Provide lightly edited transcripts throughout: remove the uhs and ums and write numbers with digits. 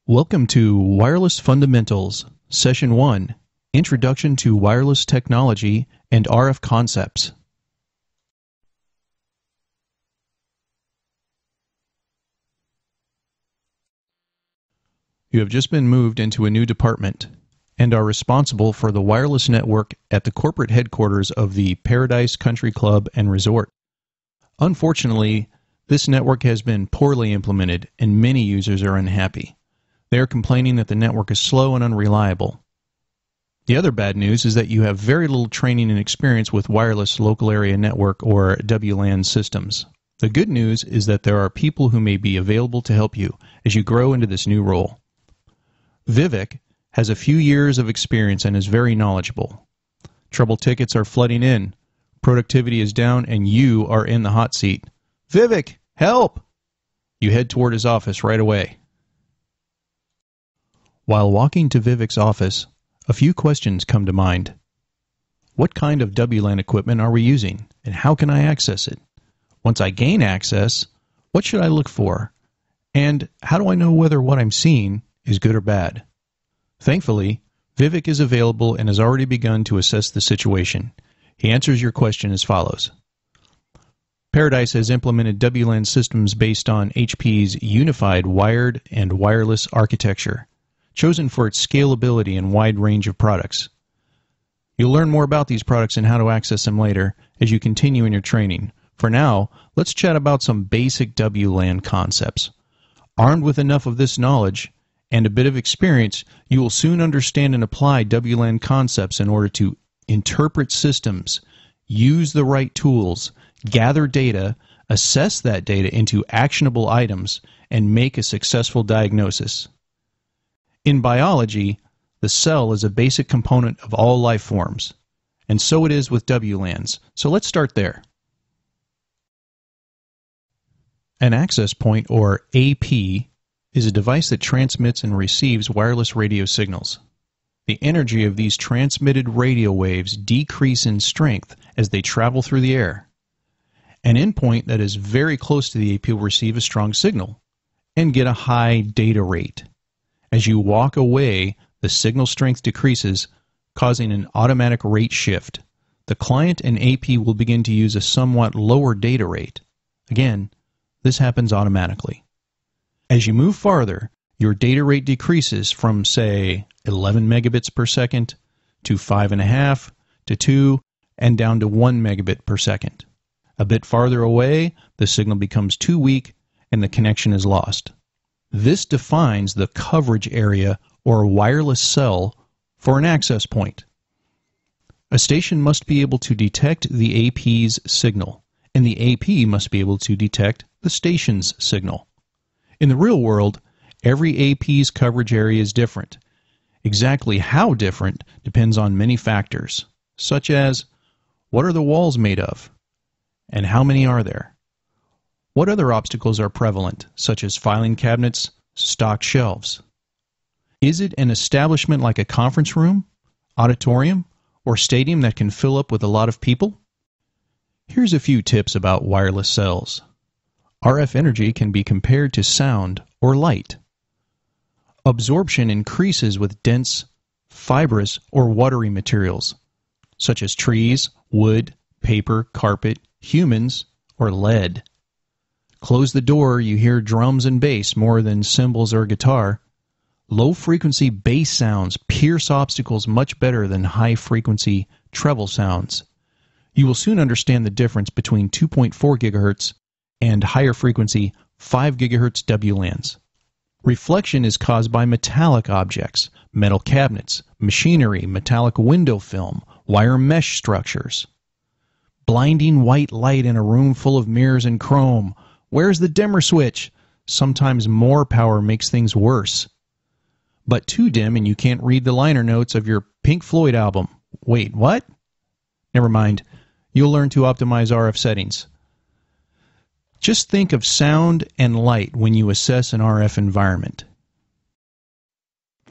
Welcome to Wireless Fundamentals, Session 1, Introduction to Wireless Technology and RF Concepts. You have just been moved into a new department and are responsible for the wireless network at the corporate headquarters of the Paradise Country Club and Resort. Unfortunately, this network has been poorly implemented and many users are unhappy. They are complaining that the network is slow and unreliable. The other bad news is that you have very little training and experience with wireless local area network or WLAN systems. The good news is that there are people who may be available to help you as you grow into this new role. Vivek has a few years of experience and is very knowledgeable. Trouble tickets are flooding in, productivity is down, and you are in the hot seat. Vivek, help! You head toward his office right away. While walking to Vivek's office, a few questions come to mind. What kind of WLAN equipment are we using, and how can I access it? Once I gain access, what should I look for? And how do I know whether what I'm seeing is good or bad? Thankfully, Vivek is available and has already begun to assess the situation. He answers your question as follows. Paradise has implemented WLAN systems based on HP's unified wired and wireless architecture, chosen for its scalability and wide range of products. You'll learn more about these products and how to access them later as you continue in your training. For now, let's chat about some basic WLAN concepts. Armed with enough of this knowledge and a bit of experience, you will soon understand and apply WLAN concepts in order to interpret systems, use the right tools, gather data, assess that data into actionable items, and make a successful diagnosis. In biology, the cell is a basic component of all life forms, and so it is with WLANs. So let's start there. An access point, or AP, is a device that transmits and receives wireless radio signals. The energy of these transmitted radio waves decrease in strength as they travel through the air. An endpoint that is very close to the AP will receive a strong signal and get a high data rate. As you walk away, the signal strength decreases, causing an automatic rate shift. The client and AP will begin to use a somewhat lower data rate. Again, this happens automatically. As you move farther, your data rate decreases from, say, 11 megabits per second to 5.5 to 2 and down to 1 megabit per second. A bit farther away, the signal becomes too weak and the connection is lost. This defines the coverage area or wireless cell for an access point. A station must be able to detect the AP's signal, and the AP must be able to detect the station's signal. In the real world, every AP's coverage area is different. Exactly how different depends on many factors, such as what are the walls made of, and how many are there? What other obstacles are prevalent, such as filing cabinets, stock shelves? Is it an establishment like a conference room, auditorium, or stadium that can fill up with a lot of people? Here's a few tips about wireless cells. RF energy can be compared to sound or light. Absorption increases with dense, fibrous, or watery materials, such as trees, wood, paper, carpet, humans, or lead. Close the door, you hear drums and bass more than cymbals or guitar. Low-frequency bass sounds pierce obstacles much better than high-frequency treble sounds. You will soon understand the difference between 2.4 GHz and higher-frequency 5 GHz WLANs. Reflection is caused by metallic objects, metal cabinets, machinery, metallic window film, wire mesh structures. Blinding white light in a room full of mirrors and chrome. Where's the dimmer switch? Sometimes more power makes things worse. But too dim and you can't read the liner notes of your Pink Floyd album. Wait, what? Never mind. You'll learn to optimize RF settings. Just think of sound and light when you assess an RF environment.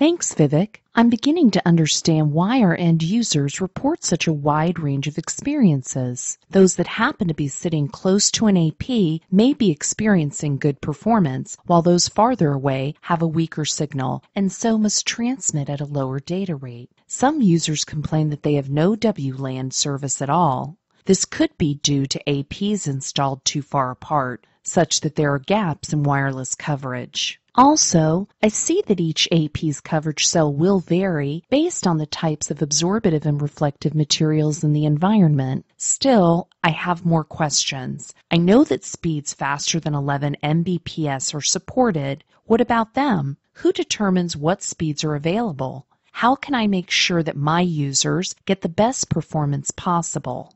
Thanks, Vivek. I'm beginning to understand why our end users report such a wide range of experiences. Those that happen to be sitting close to an AP may be experiencing good performance, while those farther away have a weaker signal and so must transmit at a lower data rate. Some users complain that they have no WLAN service at all. This could be due to APs installed too far apart, such that there are gaps in wireless coverage. Also, I see that each AP's coverage cell will vary based on the types of absorptive and reflective materials in the environment. Still, I have more questions. I know that speeds faster than 11 Mbps are supported. What about them? Who determines what speeds are available? How can I make sure that my users get the best performance possible?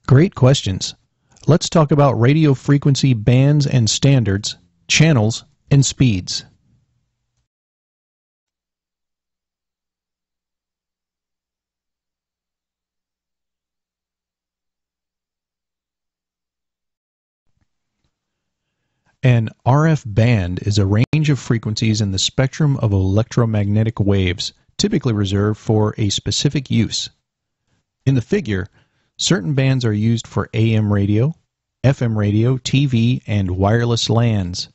Great questions. Let's talk about radio frequency bands and standards, channels, and speeds. An RF band is a range of frequencies in the spectrum of electromagnetic waves, typically reserved for a specific use. In the figure, certain bands are used for AM radio, FM radio, TV, and wireless LANs.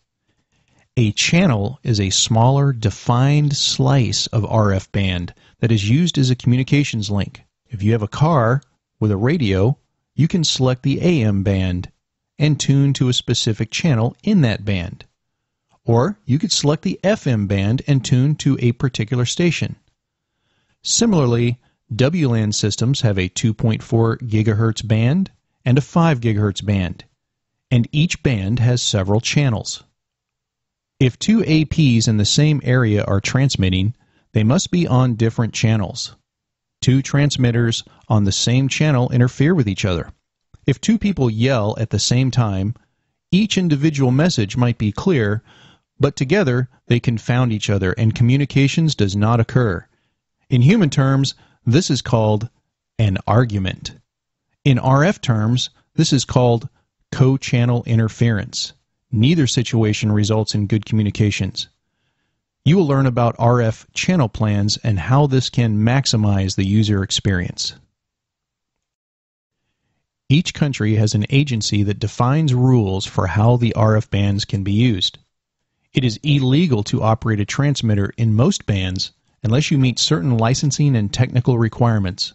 A channel is a smaller, defined slice of RF band that is used as a communications link. If you have a car with a radio, you can select the AM band and tune to a specific channel in that band. Or you could select the FM band and tune to a particular station. Similarly, WLAN systems have a 2.4 GHz band and a 5 GHz band, and each band has several channels. If two APs in the same area are transmitting, they must be on different channels. Two transmitters on the same channel interfere with each other. If two people yell at the same time, each individual message might be clear, but together they confound each other and communications does not occur. In human terms, this is called an argument. In RF terms, this is called co-channel interference. Neither situation results in good communications. You will learn about RF channel plans and how this can maximize the user experience. Each country has an agency that defines rules for how the RF bands can be used. It is illegal to operate a transmitter in most bands unless you meet certain licensing and technical requirements.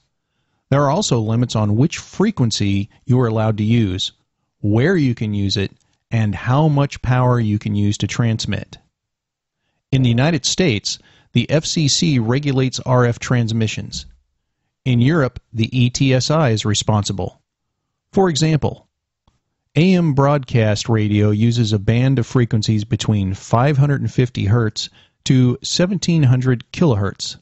There are also limits on which frequency you are allowed to use, where you can use it, and how much power you can use to transmit. In the United States, the FCC regulates RF transmissions. In Europe, the ETSI is responsible. For example, AM broadcast radio uses a band of frequencies between 550 Hz to 1700 kHz.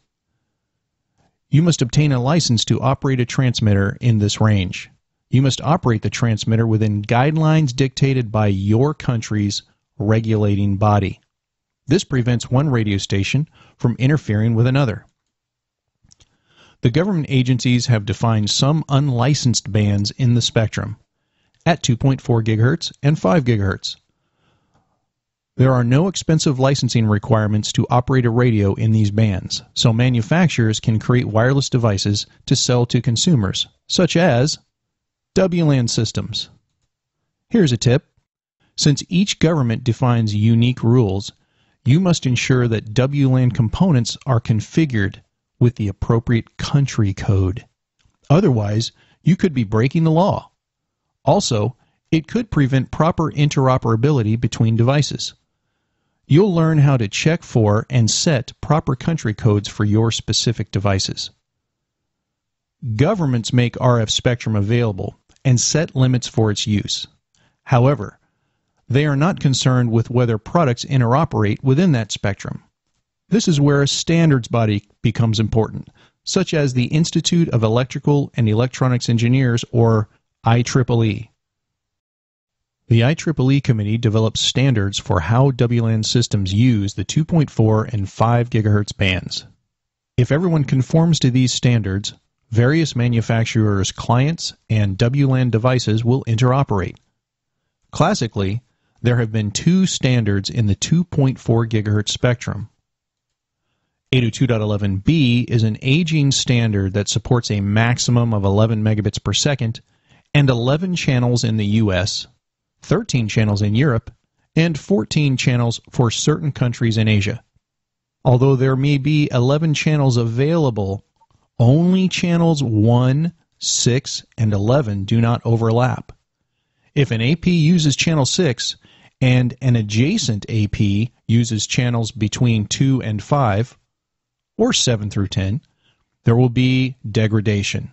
You must obtain a license to operate a transmitter in this range. You must operate the transmitter within guidelines dictated by your country's regulating body. This prevents one radio station from interfering with another. The government agencies have defined some unlicensed bands in the spectrum at 2.4 GHz and 5 GHz. There are no expensive licensing requirements to operate a radio in these bands, so manufacturers can create wireless devices to sell to consumers, such as WLAN systems. Here's a tip. Since each government defines unique rules, you must ensure that WLAN components are configured with the appropriate country code. Otherwise, you could be breaking the law. Also, it could prevent proper interoperability between devices. You'll learn how to check for and set proper country codes for your specific devices. Governments make RF spectrum available and set limits for its use. However, they are not concerned with whether products interoperate within that spectrum. This is where a standards body becomes important, such as the Institute of Electrical and Electronics Engineers, or IEEE. The IEEE committee develops standards for how WLAN systems use the 2.4 and 5 GHz bands. If everyone conforms to these standards, various manufacturers' clients and WLAN devices will interoperate. Classically, there have been two standards in the 2.4 GHz spectrum. 802.11b is an aging standard that supports a maximum of 11 megabits per second and 11 channels in the US, 13 channels in Europe, and 14 channels for certain countries in Asia. Although there may be 11 channels available, only channels 1, 6, and 11 do not overlap. If an AP uses channel 6 and an adjacent AP uses channels between 2 and 5, or 7 through 10, there will be degradation.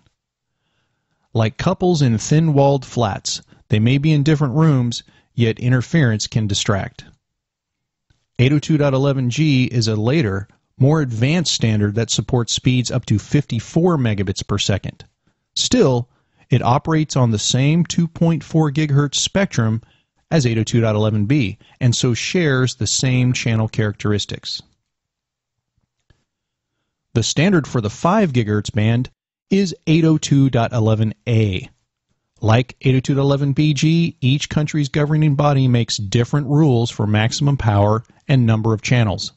Like couples in thin-walled flats, they may be in different rooms, yet interference can distract. 802.11g is a later, more advanced standard that supports speeds up to 54 megabits per second. Still, it operates on the same 2.4 gigahertz spectrum as 802.11b, and so shares the same channel characteristics. The standard for the 5 gigahertz band is 802.11a. Like 802.11bg, each country's governing body makes different rules for maximum power and number of channels.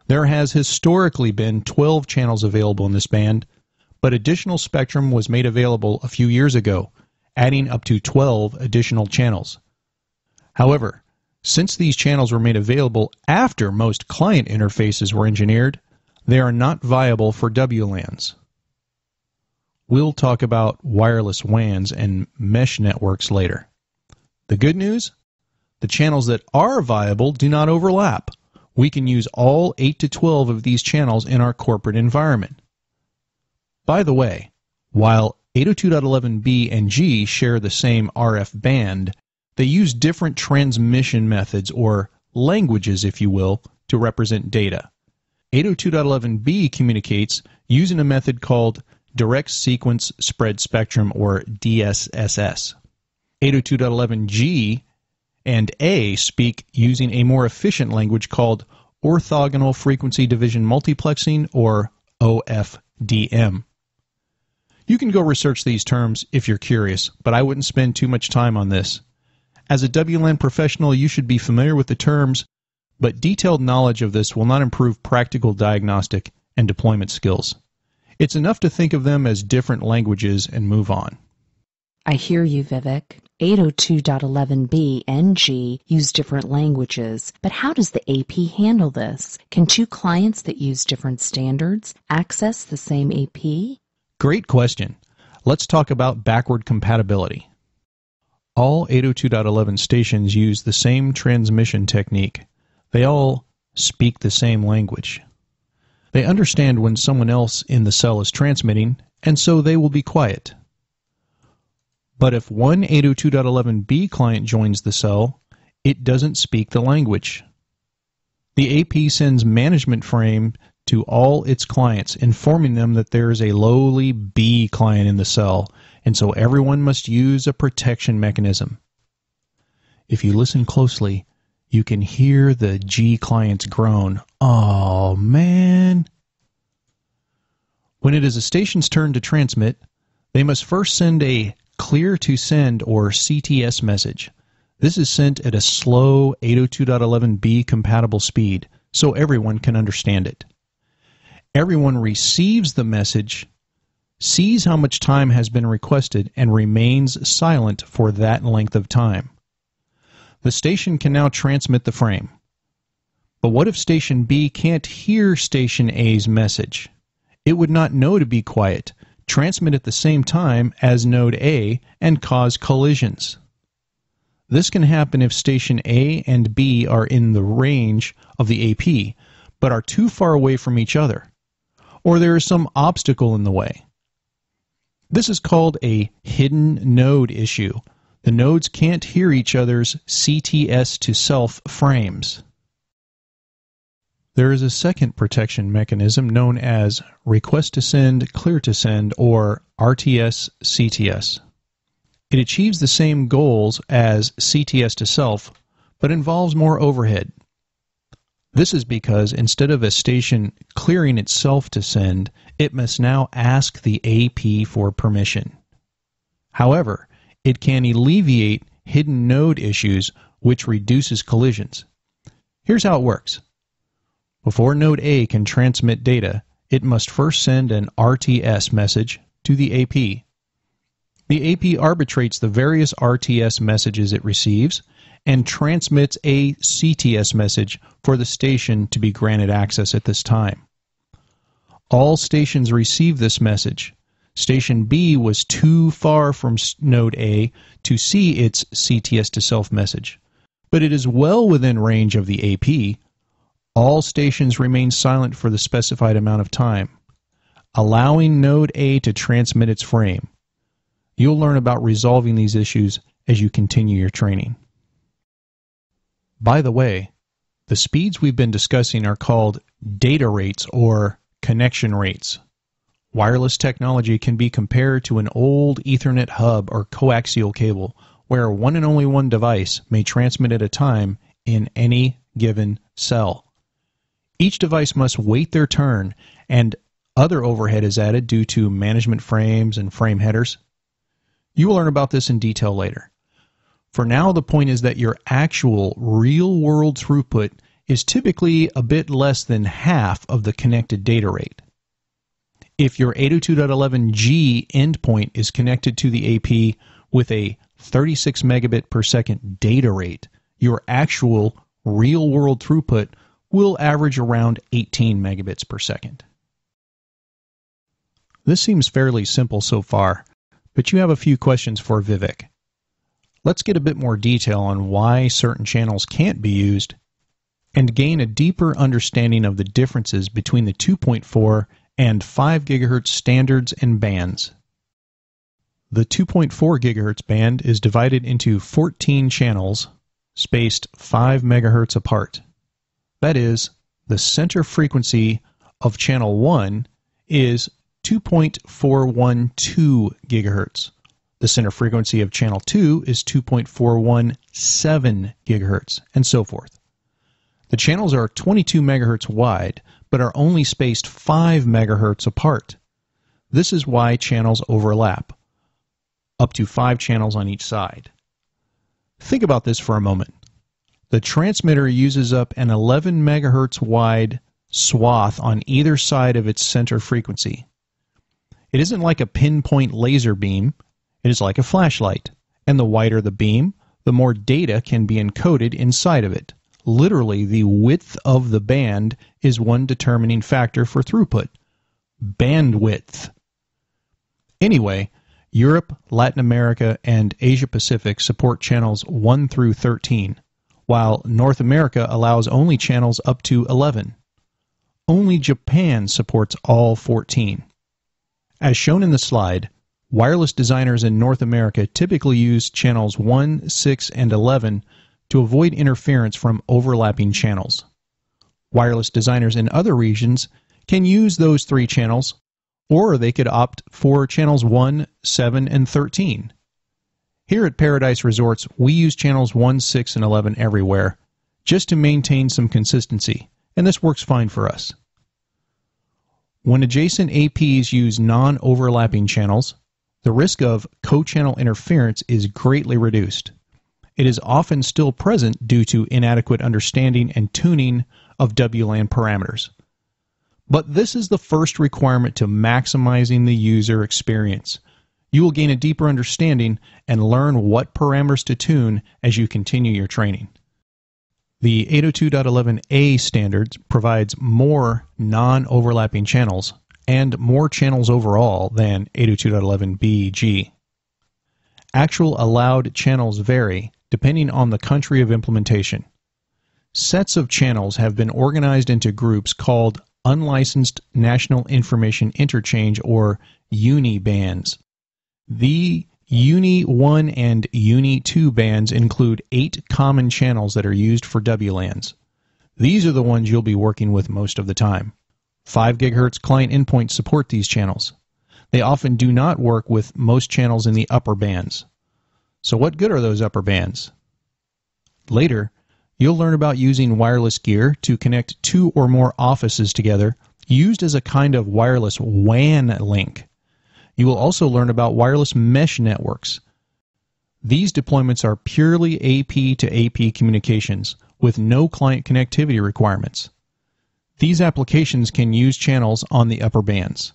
There has historically been 12 channels available in this band, but additional spectrum was made available a few years ago, adding up to 12 additional channels. However, since these channels were made available after most client interfaces were engineered, they are not viable for WLANs. We'll talk about wireless WANs and mesh networks later. The good news? The channels that are viable do not overlap. We can use all 8 to 12 of these channels in our corporate environment. By the way, while 802.11b and g share the same RF band, they use different transmission methods, or languages if you will, to represent data. 802.11b communicates using a method called Direct Sequence Spread Spectrum, or DSSS. 802.11g and A speak using a more efficient language called Orthogonal Frequency Division Multiplexing, or OFDM. You can go research these terms if you're curious, but I wouldn't spend too much time on this. As a WLAN professional, you should be familiar with the terms, but detailed knowledge of this will not improve practical diagnostic and deployment skills. It's enough to think of them as different languages and move on. I hear you, Vivek. 802.11b and g use different languages, but how does the AP handle this? Can two clients that use different standards access the same AP? Great question. Let's talk about backward compatibility. All 802.11 stations use the same transmission technique. They all speak the same language. They understand when someone else in the cell is transmitting, and so they will be quiet. But if one 802.11b client joins the cell, it doesn't speak the language. The AP sends management frame to all its clients, informing them that there is a lowly B client in the cell, and so everyone must use a protection mechanism. If you listen closely, you can hear the G clients groan, "Oh, man." When it is a station's turn to transmit, they must first send a clear to send, or CTS message. This is sent at a slow 802.11b compatible speed, so everyone can understand it. Everyone receives the message, sees how much time has been requested, and remains silent for that length of time. The station can now transmit the frame. But what if Station B can't hear Station A's message? It would not know to be quiet, transmit at the same time as Node A, and cause collisions. This can happen if Station A and B are in the range of the AP, but are too far away from each other, or there is some obstacle in the way. This is called a hidden node issue. The nodes can't hear each other's CTS to self frames. There is a second protection mechanism known as Request to Send, Clear to Send, or RTS-CTS. It achieves the same goals as CTS to self, but involves more overhead. This is because instead of a station clearing itself to send, it must now ask the AP for permission. However, it can alleviate hidden node issues, which reduces collisions. Here's how it works. Before node A can transmit data, it must first send an RTS message to the AP. The AP arbitrates the various RTS messages it receives and transmits a CTS message for the station to be granted access at this time. All stations receive this message. Station B was too far from node A to see its CTS to self message, but it is well within range of the AP. All stations remain silent for the specified amount of time, allowing node A to transmit its frame. You'll learn about resolving these issues as you continue your training. By the way, the speeds we've been discussing are called data rates or connection rates. Wireless technology can be compared to an old Ethernet hub or coaxial cable where one and only one device may transmit at a time in any given cell. Each device must wait their turn, and other overhead is added due to management frames and frame headers. You will learn about this in detail later. For now, the point is that your actual real-world throughput is typically a bit less than half of the connected data rate. If your 802.11g endpoint is connected to the AP with a 36 megabit per second data rate, your actual real-world throughput will average around 18 megabits per second. This seems fairly simple so far, but you have a few questions for Vivek. Let's get a bit more detail on why certain channels can't be used and gain a deeper understanding of the differences between the 2.4 and 5 GHz standards and bands. The 2.4 GHz band is divided into 14 channels spaced 5 MHz apart. That is, the center frequency of channel 1 is 2.412 GHz. The center frequency of channel 2 is 2.417 GHz, and so forth. The channels are 22 MHz wide, but are only spaced 5 MHz apart. This is why channels overlap, up to 5 channels on each side. Think about this for a moment. The transmitter uses up an 11 MHz wide swath on either side of its center frequency. It isn't like a pinpoint laser beam. It is like a flashlight, and the wider the beam, the more data can be encoded inside of it. Literally, the width of the band is one determining factor for throughput. Bandwidth. Anyway, Europe, Latin America, and Asia Pacific support channels 1 through 13, while North America allows only channels up to 11. Only Japan supports all 14. As shown in the slide, wireless designers in North America typically use channels 1, 6, and 11 to avoid interference from overlapping channels. Wireless designers in other regions can use those 3 channels, or they could opt for channels 1, 7, and 13. Here at Paradise Resorts, we use channels 1, 6, and 11 everywhere, just to maintain some consistency, and this works fine for us. When adjacent APs use non-overlapping channels, the risk of co-channel interference is greatly reduced. It is often still present due to inadequate understanding and tuning of WLAN parameters. But this is the first requirement to maximizing the user experience. You will gain a deeper understanding and learn what parameters to tune as you continue your training. The 802.11a standard provides more non-overlapping channels and more channels overall than 802.11bg. Actual allowed channels vary depending on the country of implementation. Sets of channels have been organized into groups called Unlicensed National Information Interchange, or UNI bands. The UNI 1 and UNI 2 bands include 8 common channels that are used for WLANs. These are the ones you'll be working with most of the time. 5 GHz client endpoints support these channels. They often do not work with most channels in the upper bands. So what good are those upper bands? Later, you'll learn about using wireless gear to connect 2 or more offices together, used as a kind of wireless WAN link. You will also learn about wireless mesh networks. These deployments are purely AP to AP communications with no client connectivity requirements. These applications can use channels on the upper bands.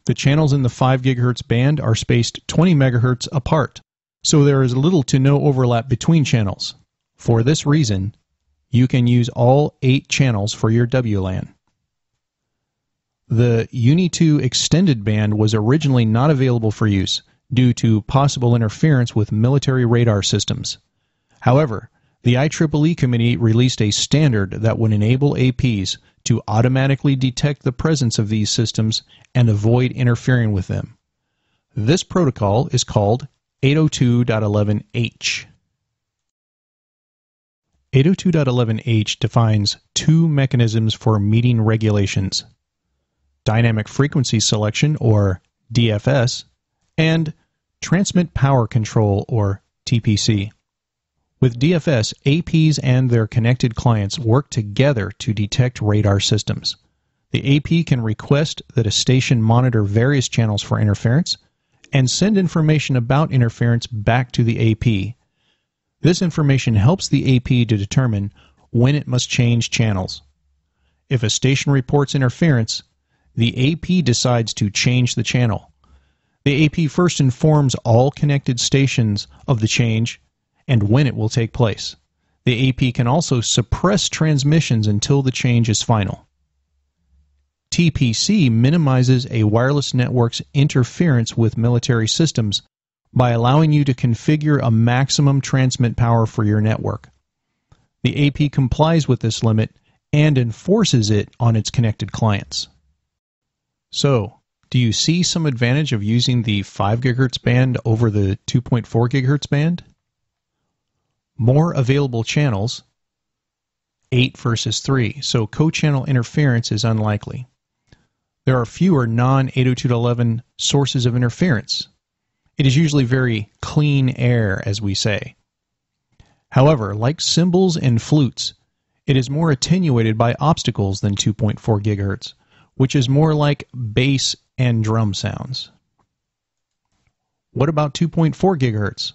The channels in the 5 GHz band are spaced 20 MHz apart, so there is little to no overlap between channels. For this reason, you can use all 8 channels for your WLAN. The Uni2 extended band was originally not available for use due to possible interference with military radar systems. However, the IEEE committee released a standard that would enable APs to automatically detect the presence of these systems and avoid interfering with them. This protocol is called 802.11h. 802.11h defines 2 mechanisms for meeting regulations: dynamic frequency selection, or DFS, and transmit power control, or TPC. With DFS, APs and their connected clients work together to detect radar systems. The AP can request that a station monitor various channels for interference and send information about interference back to the AP. This information helps the AP to determine when it must change channels. If a station reports interference, the AP decides to change the channel. The AP first informs all connected stations of the change and when it will take place. The AP can also suppress transmissions until the change is final. TPC minimizes a wireless network's interference with military systems by allowing you to configure a maximum transmit power for your network. The AP complies with this limit and enforces it on its connected clients. So, do you see some advantage of using the 5 GHz band over the 2.4 GHz band? More available channels, 8 versus 3, so co-channel interference is unlikely. There are fewer non-802.11 sources of interference. It is usually very clean air, as we say. However, like cymbals and flutes, it is more attenuated by obstacles than 2.4 GHz, which is more like bass and drum sounds. What about 2.4 GHz?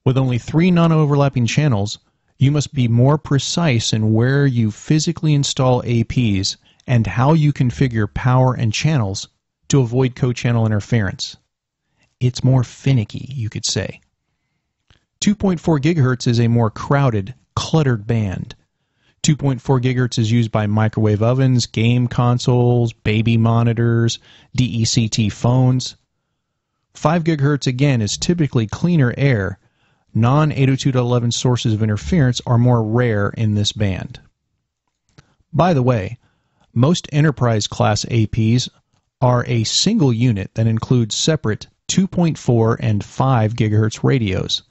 With only 3 non-overlapping channels, you must be more precise in where you physically install APs and how you configure power and channels to avoid co-channel interference. It's more finicky, you could say. 2.4 GHz is a more crowded, cluttered band. 2.4 GHz is used by microwave ovens, game consoles, baby monitors, DECT phones. 5 GHz again is typically cleaner air. Non-802.11 sources of interference are more rare in this band. By the way, most enterprise class APs are a single unit that includes separate 2.4 and 5 GHz radios.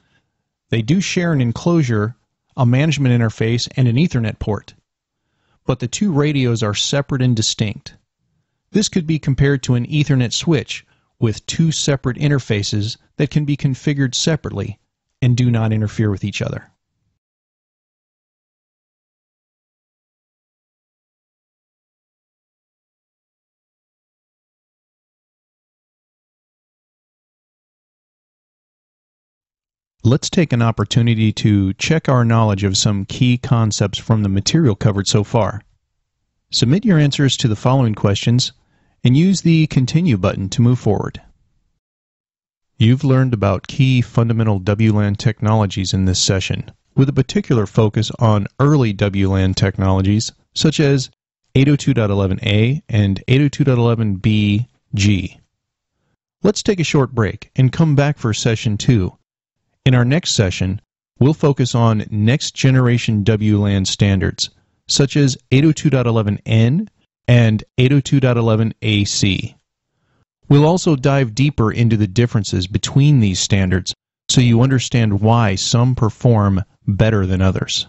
They do share an enclosure, a management interface, and an Ethernet port, but the 2 radios are separate and distinct. This could be compared to an Ethernet switch with 2 separate interfaces that can be configured separately and do not interfere with each other. Let's take an opportunity to check our knowledge of some key concepts from the material covered so far. Submit your answers to the following questions and use the Continue button to move forward. You've learned about key fundamental WLAN technologies in this session, with a particular focus on early WLAN technologies such as 802.11a and 802.11bg. Let's take a short break and come back for Session 2. In our next session, we'll focus on next-generation WLAN standards, such as 802.11n and 802.11ac. We'll also dive deeper into the differences between these standards so you understand why some perform better than others.